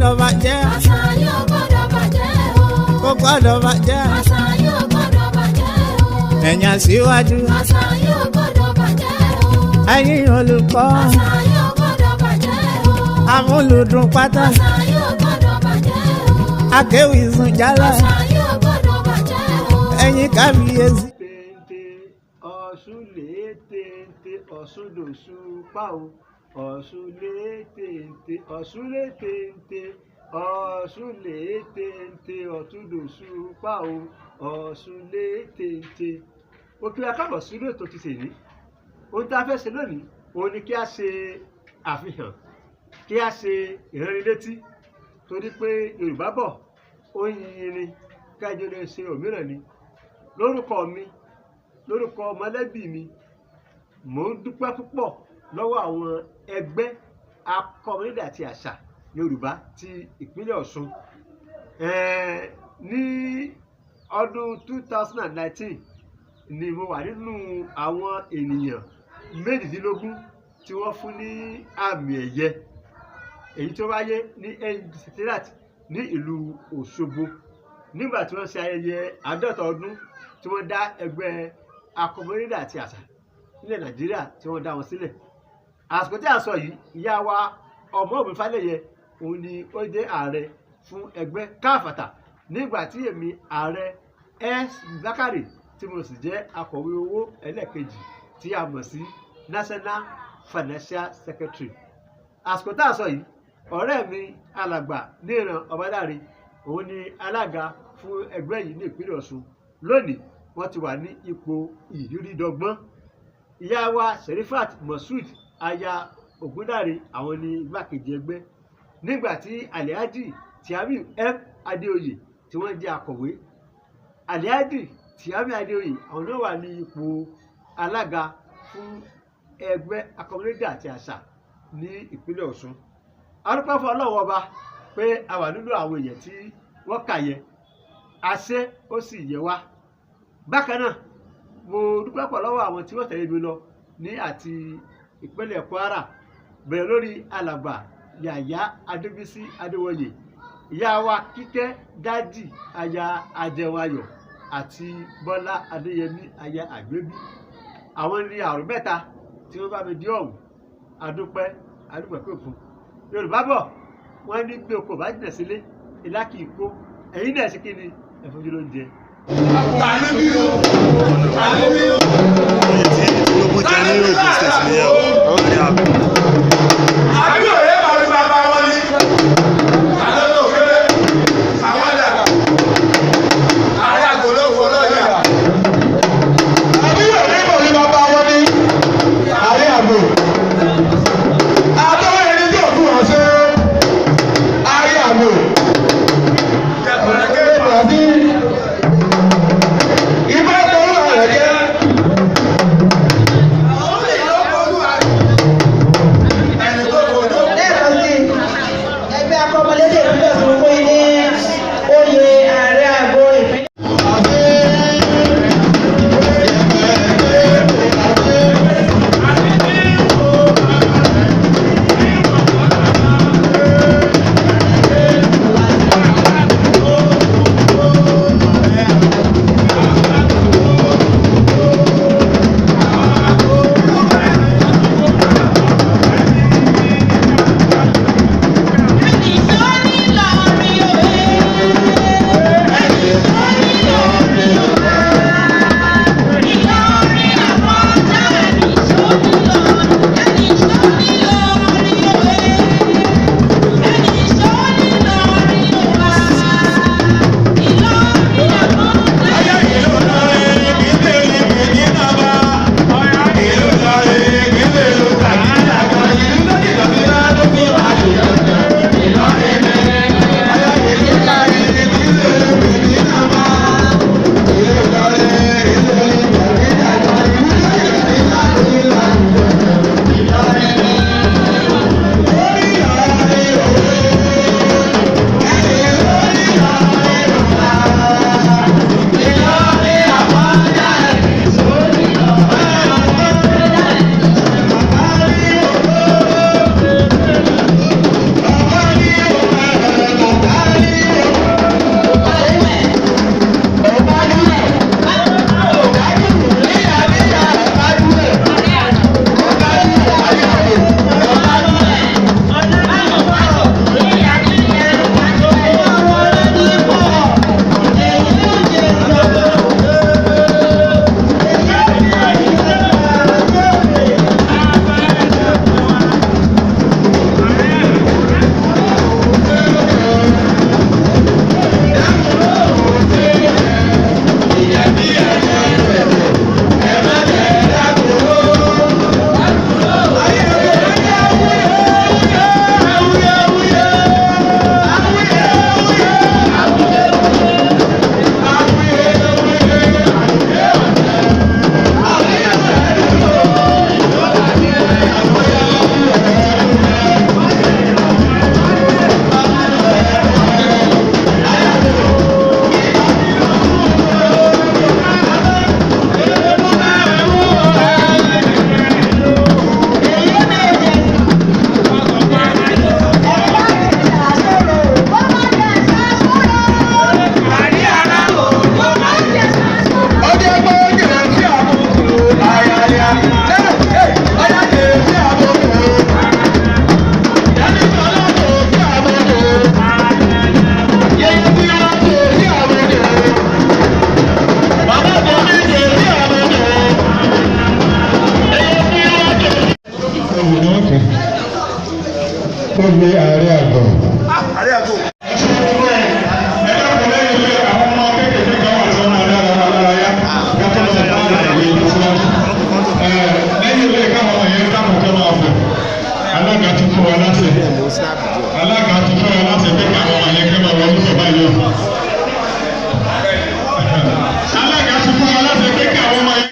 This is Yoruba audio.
gbọ́dọ̀ bàjẹ́. àṣà yóò gbọ́dọ̀ bàjẹ́ o. Kò gbọ́dọ̀ bàjẹ́. àṣà yóò gbọ́dọ̀ bàjẹ́ o. Ẹ̀yin aṣíwájú. àṣà yóò gbọ́dọ̀ bàjẹ́ o. Ẹ̀yin olùkọ́. àṣà yóò gbọ́dọ̀ bàjẹ́ o. Amúlùdùn pátá. àṣà yóò gbọ́dọ̀ bàjẹ́ o. Akéwì sùn jálẹ̀. àṣà yóò gbọ́dọ̀ bàjẹ́ o. Ẹ̀yin kábíyèsí. Téńté Ọ̀ṣun lé téńté Ọ̀ṣun dòṣù pa o. Ọ̀ṣun lé téńté Ọ̀ṣun lé téńté Ọ̀ṣun lé téńté Ọ̀ṣun dòṣù pa o. Ọ̀ṣun lé téńté. Òkè akábọ̀ sínú ètò ti ṣèlú. Ohun tí a fẹ́ ṣe lónìí, òun ni kí a ṣe àfihàn, kí a ṣe ìránnilétí, torí pé Yorùbá bọ̀ ó yin ni kájọ lè ṣe òmíràn ni. Lórúkọ mi, lórúkọ mọ̀lẹ́bí mi, mò ń dúpẹ́ púpọ̀ lọ́wọ́ àwọn ẹgbẹ́ akọ̀mọlédè àti àṣà Yorùbá ti ìpínlẹ̀ Ọ̀ṣun. Ní ọdún 2019 ni mo wà nínú àwọn ènìyàn méjìdínlógún tí wọ́n fún ní àmì ẹ̀yẹ, èyí tó wáyé ní NDC ní ìlú Òṣogbo nígbà tí wọ́n ṣe ayẹyẹ 50 ọdún tí wọ́n dá ẹgbẹ́ akọ̀mọlédè àti àṣà nílẹ̀ Nàìjíríà tí wọ́n dá wọn sílẹ̀. Àsìkò tí a sọ yìí, ìyá wa Ọmọ́wùmí Fálẹ́yẹ òun ni ó jẹ́ ààrẹ fún ẹgbẹ́ káfàtà, nígbà tí èmi ààrẹ S. Zakari tí mo sì jẹ́ akọ̀wé owó ẹlẹ́ẹ̀kejì tí a mọ̀ sí National Financial Secretary. Àsìkò tí a sọ yìí, ọ̀rẹ́ mi alàgbà Níran Ọbádáre òun ni alága fún ẹgbẹ́ yìí ní ìpínlẹ̀ Ọ̀ṣun. Lónìí wọ́n ti wà ní ipò ìyírídọ́gbọ́n. Ìyá wa Serifat Moshood aya Ògúndáre àwọn ni igbákejì ẹgbẹ́, nígbà tí Alhaji Tiamiu M. Adéoyè tí wọ́n jẹ́ akọ̀wé. Alhaji Tiamiu Adéoyè àwọn náà wà ní ipò alága fún ẹgbẹ́ akọ̀mọlédè àti àṣà ní ìpínlẹ̀ Ọ̀ṣun. A dúpẹ́ fún Ọlọ́run ọba pé a wà nínú àwọn èèyàn tí wọ́n kà yẹ, àṣẹ ó sì yẹ wá. Bákan náà, mo dúpẹ́ pọ̀ lọ́wọ́ àwọn tí wọ́n tẹ̀lé mi lọ ní àti ìpínlẹ̀ Kwara, bẹ̀rẹ̀ lórí alàgbà Yàyà Adébísí Adéwọyè, ìyá wa Kíkẹ́ Dájì aya Ajẹwayọ̀ àti Bọ́lá Adéyẹmí aya Àgbébí. Àwọn ní àrùn mẹ́ta tí wọ́n bá mi dí ọ̀hún. Adúpẹ́ pé fún. Yorùbá bọ̀ wọ́n ní gbé oko bá jìnà sílé ìlà kì í kó. Ẹ̀yin náà ṣe kí ni ẹ̀fọ́jú ló ń jẹ. Tinubu jẹ ní Ogun State nìyẹn o. Àbí òye bàbí bàbá wọn ni. Àlọ́ òkèrè àwọn dàgbà. Ààrẹ àgọ́lọ́ fọlọ́yà. Àbí òye bàbí bàbá wọn ni. Ààrẹ àgọ́. Àtọ́wọ́ ẹni tí òkú wọn ṣe. Ààrẹ àgọ́. Kẹ̀kẹ́ bàbí. Ibà tó ń lọ rẹ̀ jẹ́. lẹ́ẹ̀kan sí ẹgbẹ́ akọ́mọlédè ìpínlẹ̀ Ọ̀ṣun